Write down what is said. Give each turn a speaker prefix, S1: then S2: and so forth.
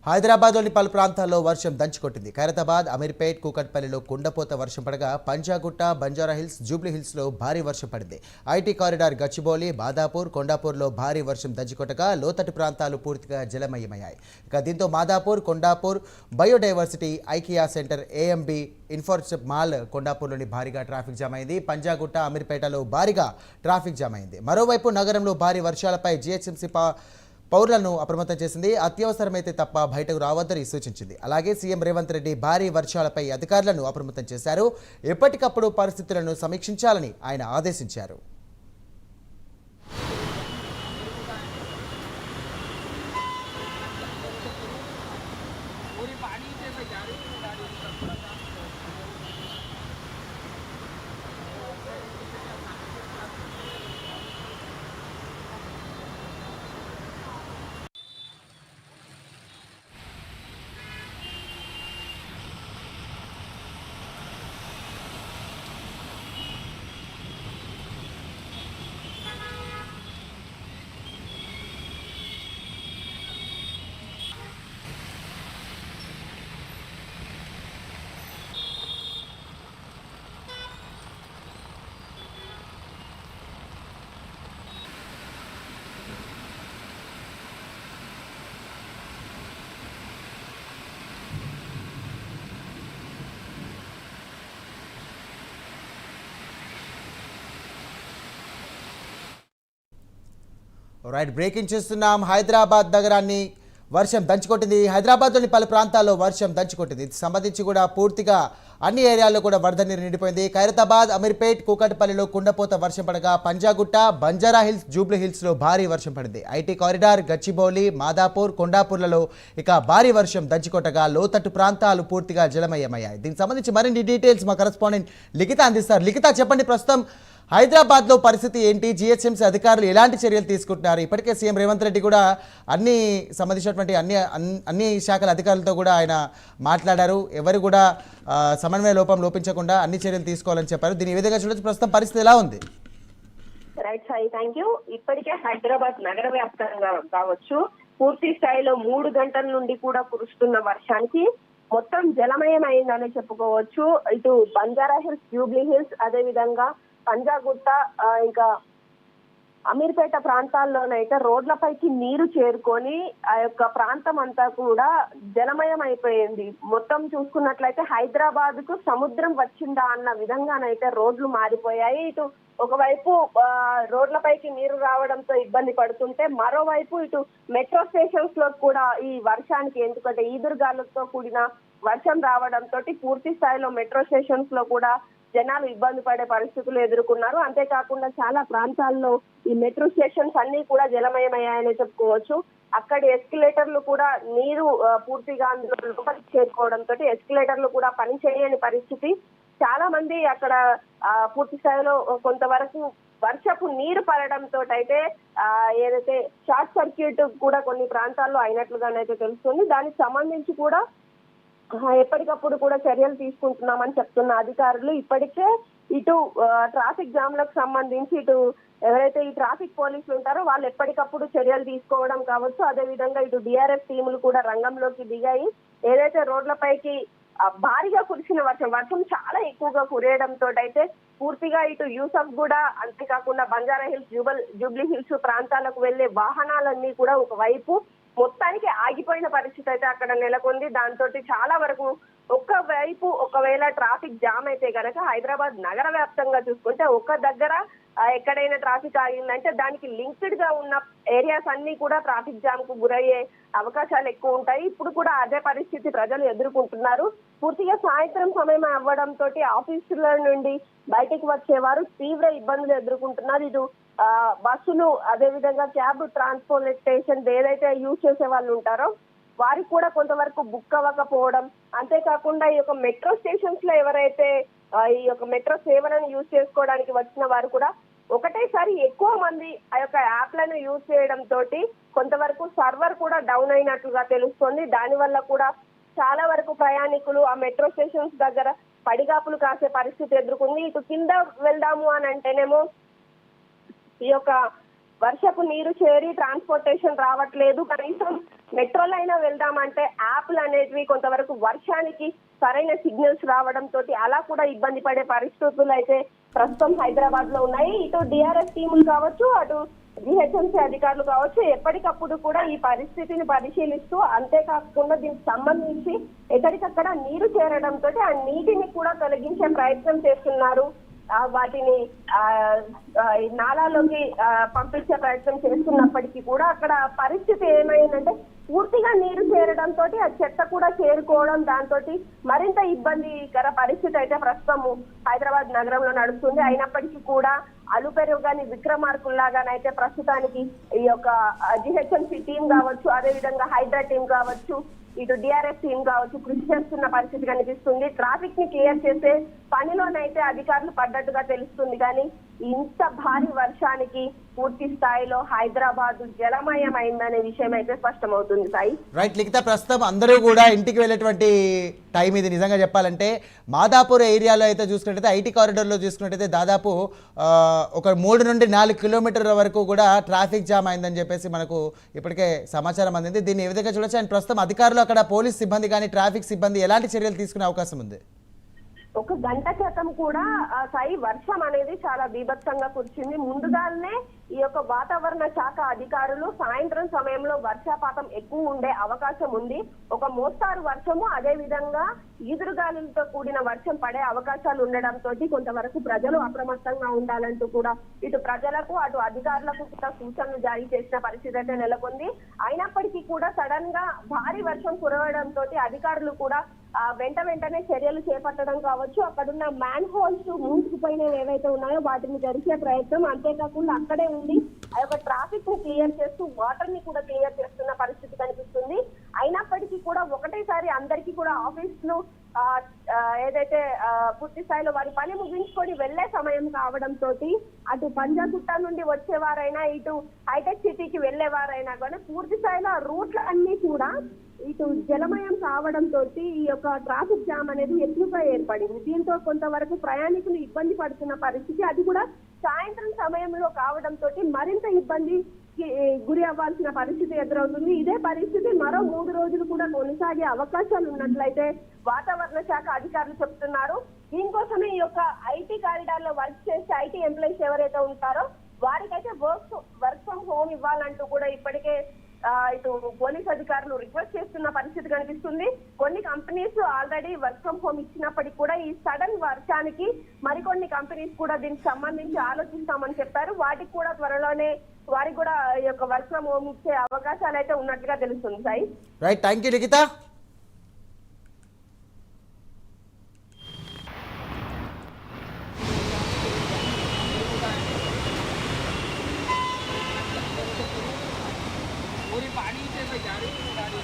S1: హైదరాబాద్లోని పలు ప్రాంతాల్లో వర్షం దంచుకొట్టింది. ఖైరతాబాద్, అమీర్పేట్, కూకట్పల్లిలో కుండపోత వర్షం పడగా పంజాగుట్ట, బంజారాహిల్స్, జూబ్లీహిల్స్లో భారీ వర్షం పడింది. ఐటీ కారిడార్ గచ్చిబౌలి, మాదాపూర్, కొండాపూర్లో భారీ వర్షం దంచుకొట్టగా లోతట్టు ప్రాంతాలు పూర్తిగా జలమయమయ్యాయి. దీంతో Madhapur, Kondapur, biodiversity, IKEA centre, AMB, ఇన్ఫోర్షిప్ మాల్, కొండాపూర్లోని భారీగా ట్రాఫిక్ జామ్ అయింది. పంజాగుట్ట, అమీర్పేటలో భారీగా ట్రాఫిక్ జామ్ అయింది. మరోవైపు నగరంలో భారీ వర్షాలపై జీహెచ్ఎంసీ పౌరులను అప్రమత్తం చేసింది. అత్యవసరమైతే తప్ప బయటకు రావద్దని సూచించింది. అలాగే సీఎం రేవంత్ రెడ్డి భారీ వర్షాలపై అధికారులను అప్రమత్తం చేశారు. ఎప్పటికప్పుడు పరిస్థితులను సమీక్షించాలని ఆయన ఆదేశించారు. రైట్, బ్రేకింగ్ చేస్తున్నాం. హైదరాబాద్ నగరాన్ని వర్షం దంచుకొట్టింది. హైదరాబాద్లోని పలు ప్రాంతాల్లో వర్షం దంచుకొట్టింది. ఇది సంబంధించి కూడా పూర్తిగా అన్ని ఏరియాల్లో కూడా వరద నీరు నిండిపోయింది. ఖైరతాబాద్, అమీర్పేట్, కూకట్పల్లిలో కుండపోత వర్షం పడగా పంజాగుట్ట, బంజారాహిల్స్, జూబ్లీహిల్స్లో భారీ వర్షం పడింది. ఐటీ కారిడార్, గచ్చిబౌలి, మాదాపూర్, కొండాపూర్లలో భారీ వర్షం దంచుకొట్టగా లోతట్టు ప్రాంతాలు పూర్తిగా జలమయమయ్యాయి. దీనికి సంబంధించి మరిన్ని డీటెయిల్స్ మా కరెస్పాండెంట్ లిఖిత అందిస్తారు. లిఖిత, చెప్పండి, ప్రస్తుతం హైదరాబాద్లో పరిస్థితి ఏంటి? జీహెచ్ఎంసీ అధికారులు ఎలాంటి చర్యలు తీసుకుంటున్నారు? ఇప్పటికే సీఎం రేవంత్ రెడ్డి కూడా అన్ని సంబంధించినటువంటి అన్ని శాఖల అధికారులతో కూడా ఆయన మాట్లాడారు. ఎవరు కూడా సమన్వయ లోపించకుండా అన్ని చర్యలు తీసుకోవాలని చెప్పారు. దీని ఏ విధంగా చూడొచ్చు? ప్రస్తుతం పరిస్థితి ఎలా ఉంది?
S2: Right Sai, thank you. ఇప్పటికే హైదరాబాద్ నగర వ్యాప్తంగా కావచ్చు పూర్తి స్థాయిలో 3 గంటల నుండి కూడా కురుస్తున్న వర్షానికి మొత్తం జలమయం అయిందని చెప్పుకోవచ్చు. ఇటు బంజారా హిల్స్, జూబ్లీ హిల్స్, అదే విధంగా పంజాగుట్ట, ఇంకా అమీర్పేట ప్రాంతాల్లోనైతే రోడ్లపైకి నీరు చేరుకొని ఆ యొక్క ప్రాంతం అంతా కూడా జలమయం అయిపోయింది. మొత్తం చూసుకున్నట్లయితే హైదరాబాద్ కు సముద్రం వచ్చిందా అన్న విధంగానైతే రోడ్లు మారిపోయాయి. ఇటు ఒకవైపు రోడ్లపైకి నీరు రావడంతో ఇబ్బంది పడుతుంటే, మరోవైపు ఇటు మెట్రో స్టేషన్స్ లో కూడా ఈ వర్షానికి, ఎందుకంటే ఈదురుగాలులతో కూడిన వర్షం రావడంతో పూర్తి స్థాయిలో మెట్రో స్టేషన్స్ లో కూడా జనాలు ఇబ్బంది పడే పరిస్థితులు ఎదుర్కొన్నారు. అంతేకాకుండా చాలా ప్రాంతాల్లో ఈ మెట్రో స్టేషన్స్ అన్ని కూడా జలమయమయ్యాయని చెప్పుకోవచ్చు. అక్కడి ఎస్కలేటర్లు కూడా నీరు పూర్తిగా అందులో లోపలికి చేరుకోవడంతో ఎస్కలేటర్లు కూడా పనిచేయని పరిస్థితి. చాలా మంది అక్కడ పూర్తి స్థాయిలో కొంతవరకు వర్షపు నీరు పడడంతో అయితే ఏదైతే షార్ట్ సర్క్యూట్ కూడా కొన్ని ప్రాంతాల్లో అయినట్లుగానైతే తెలుస్తుంది. దానికి సంబంధించి కూడా ఎప్పటికప్పుడు కూడా చర్యలు తీసుకుంటున్నామని చెప్తున్న అధికారులు ఇప్పటికే ఇటు ట్రాఫిక్ జామ్ లకు సంబంధించి ఇటు ఎవరైతే ఈ ట్రాఫిక్ పోలీసులు ఉంటారో వాళ్ళు ఎప్పటికప్పుడు చర్యలు తీసుకోవడం కావచ్చు. అదే విధంగా ఇటు డిఆర్ఎఫ్ టీములు కూడా రంగంలోకి దిగాయి. ఏదైతే రోడ్లపైకి భారీగా కురిసిన వర్షం చాలా ఎక్కువగా కురియడంతో అయితే పూర్తిగా ఇటు యూసఫ్ కూడా, అంతేకాకుండా బంజారా హిల్స్, జూబ్లీ హిల్స్ ప్రాంతాలకు వెళ్లే వాహనాలన్నీ కూడా ఒకవైపు మొత్తానికి ఆగిపోయిన పరిస్థితి అయితే అక్కడ నెలకొంది. దాంతో చాలా వరకు ఒకవైపు ఒకవేళ ట్రాఫిక్ జామ్ అయితే గనక హైదరాబాద్ నగర వ్యాప్తంగా చూసుకుంటే ఒక దగ్గర ఎక్కడైనా ట్రాఫిక్ ఆగిందంటే దానికి లింక్డ్ గా ఉన్న ఏరియాస్ అన్ని కూడా ట్రాఫిక్ జామ్ కు గురయ్యే అవకాశాలు ఎక్కువ ఉంటాయి. ఇప్పుడు కూడా అదే పరిస్థితి ప్రజలు ఎదుర్కొంటున్నారు. పూర్తిగా సాయంత్రం సమయం అవ్వడంతో ఆఫీసుల నుండి బయటకు వచ్చేవారు తీవ్ర ఇబ్బందులు ఎదుర్కొంటున్నారు. ఇటు బస్సులు, అదే విధంగా క్యాబ్ ట్రాన్స్పోర్టేషన్ ఏదైతే యూజ్ చేసే వాళ్ళు ఉంటారో వారికి కూడా కొంతవరకు బుక్ అవ్వకపోవడం, అంతేకాకుండా ఈ యొక్క మెట్రో స్టేషన్స్ లో ఎవరైతే ఈ యొక్క మెట్రో సేవలను యూజ్ చేసుకోవడానికి వచ్చిన వారు కూడా ఒకటేసారి ఎక్కువ మంది ఆ యొక్క యాప్లను యూజ్ చేయడం తోటి కొంతవరకు సర్వర్ కూడా డౌన్ అయినట్లుగా తెలుస్తోంది. దాని వల్ల కూడా చాలా వరకు ప్రయాణికులు ఆ మెట్రో స్టేషన్స్ దగ్గర పడిగాపులు కాసే పరిస్థితి ఎదుర్కొంది. ఇటు కింద వెళ్దాము అని అంటేనేమో ఈ యొక్క వర్షపు నీరు చేరి ట్రాన్స్పోర్టేషన్ రావట్లేదు. కనీసం మెట్రోలో అయినా వెళ్దామంటే యాప్లు అనేటివి కొంతవరకు వర్షానికి సరైన సిగ్నల్స్ రావడంతో అలా కూడా ఇబ్బంది పడే పరిస్థితులు అయితే ప్రస్తుతం హైదరాబాద్ లో ఉన్నాయి. ఇటు డిఆర్ఎస్ టీములు కావచ్చు, అటు జిహెచ్ఎంసీ అధికారులు కావచ్చు, ఎప్పటికప్పుడు కూడా ఈ పరిస్థితిని పరిశీలిస్తూ, అంతేకాకుండా దీనికి సంబంధించి ఎక్కడికక్కడ నీరు చేరడంతో ఆ నీటిని కూడా తొలగించే ప్రయత్నం చేస్తున్నారు. వాటిని నాలాలోకి పంపించే ప్రయత్నం చేస్తున్నప్పటికీ కూడా అక్కడ పరిస్థితి ఏమైందంటే పూర్తిగా నీరు చేరడంతో ఆ చెత్త కూడా చేరుకోవడం, దాంతో మరింత ఇబ్బందికర పరిస్థితి అయితే ప్రస్తుతం హైదరాబాద్ నగరంలో నడుస్తుంది. అయినప్పటికీ కూడా అలుపెరుగాని విక్రమార్కుల్లాగానైతే ప్రస్తుతానికి ఈ యొక్క జిహెచ్ఎంసీ టీం కావచ్చు, అదేవిధంగా హైడ్రా టీం కావచ్చు, ఇటు డిఆర్ఎస్ టీం కావచ్చు కృషి చేస్తున్న పరిస్థితి కనిపిస్తుంది. ట్రాఫిక్ ని క్లియర్ చేసే పనిలోనైతే అధికారులు పడ్డట్టుగా తెలుస్తుంది. కానీ ఇంత భారీ వర్షానికి పూర్తి స్థాయిలో హైదరాబాద్ జలమయమైందనే విషయం అయితే స్పష్టమవుతుంది. సాయి
S1: రైట్ లిఖిత, ప్రస్తుతం అందరూ కూడా ఇంటికి వెళ్ళేటువంటి టైం ఇది. నిజంగా చెప్పాలంటే మాదాపూర్ ఏరియాలో అయితే చూసుకున్నట్టయితే, ఐటీ కారిడర్లో చూసుకున్నట్టయితే దాదాపు ఒక 3 నుండి 4 కిలోమీటర్ల వరకు కూడా ట్రాఫిక్ జామ్ అయిందని చెప్పేసి మనకు ఇప్పటికే సమాచారం అందింది. దీన్ని ఏ విధంగా చూడొచ్చు? అండ్ ప్రస్తుతం అధికారులు అక్కడ పోలీస్ సిబ్బంది కానీ ట్రాఫిక్ సిబ్బంది ఎలాంటి చర్యలు తీసుకునే అవకాశం ఉంది?
S2: ఒక గంట క్రితం కూడా సాయి వర్షం అనేది చాలా బీభత్సంగా కురిచింది. ముందుగానే ఈ యొక్క వాతావరణ శాఖ అధికారులు సాయంత్రం సమయంలో వర్షపాతం ఎక్కువ ఉండే అవకాశం ఉంది, ఒక మోస్తారు వర్షము, అదే విధంగా ఈదురుగాలులతో కూడిన వర్షం పడే అవకాశాలు ఉండడంతో కొంతవరకు ప్రజలు అప్రమత్తంగా ఉండాలంటూ కూడా ఇటు ప్రజలకు అటు అధికారులకు కూడా సూచనలు జారీ చేసిన పరిస్థితి అయితే నెలకొంది. అయినప్పటికీ కూడా సడన్ గా భారీ వర్షం కురవడంతో అధికారులు కూడా వెంటనే చర్యలు చేపట్టడం కావచ్చు, అక్కడున్న మ్యాన్ హోల్స్ మూసుకుపోయినవి ఏవైతే ఉన్నాయో వాటిని జరిచే ప్రయత్నం, అంతేకాకుండా అక్కడే ఉండి ఆ యొక్క ట్రాఫిక్ ని క్లియర్ చేస్తూ వాటర్ ని కూడా క్లియర్ చేస్తున్న పరిస్థితి కనిపిస్తుంది. అయినప్పటికీ కూడా ఒకటేసారి అందరికీ కూడా ఆఫీసులు ఏదైతే పూర్తి స్థాయిలో వారి పని ముగించుకొని వెళ్లే సమయం కావడంతో అటు పంజాగుట్ట నుండి వచ్చేవారైనా, ఇటు హైటెక్ సిటీకి వెళ్లేవారైనా కానీ పూర్తి స్థాయిలో రూట్లు అన్ని కూడా ఇటు జలమయం కావడంతో ఈ యొక్క ట్రాఫిక్ జామ్ అనేది ఎక్కువగా ఏర్పడింది. దీంతో కొంతవరకు ప్రయాణికులు ఇబ్బంది పడుతున్న పరిస్థితి, అది కూడా సాయంత్రం సమయంలో కావడంతో మరింత ఇబ్బంది గురి అవ్వాల్సిన పరిస్థితి ఎదురవుతుంది. ఇదే పరిస్థితి మరో 3 రోజులు కూడా కొనసాగే అవకాశాలు ఉన్నట్లయితే వాతావరణ శాఖ అధికారులు చెప్తున్నారు. దీనికోసమే ఈ యొక్క ఐటీ కారిడార్ లో వర్క్ చేసే ఐటీ ఎంప్లాయీస్ ఎవరైతే ఉంటారో వారికైతే వర్క్ ఫ్రమ్ హోమ్ ఇవ్వాలంటూ కూడా ఇప్పటికే ఇటు పోలీస్ అధికారులు రిక్వెస్ట్ చేస్తున్న పరిస్థితి కనిపిస్తుంది. కొన్ని companies already work from home ఇచ్చినప్పటికీ కూడా ఈ సడన్ వర్షానికి మరికొన్ని కంపెనీస్ కూడా దీనికి సంబంధించి ఆలోచిస్తామని చెప్పారు. వాటికి కూడా త్వరలోనే వారికి కూడా ఈ యొక్క వర్క్ ఫ్రమ్ హోమ్ ఇచ్చే అవకాశాలు అయితే ఉన్నట్టుగా తెలుస్తుంది. సాయి
S1: రైట్, థ్యాంక్ యూ లిఖిత.
S3: पानी से जा रही है गाड़ी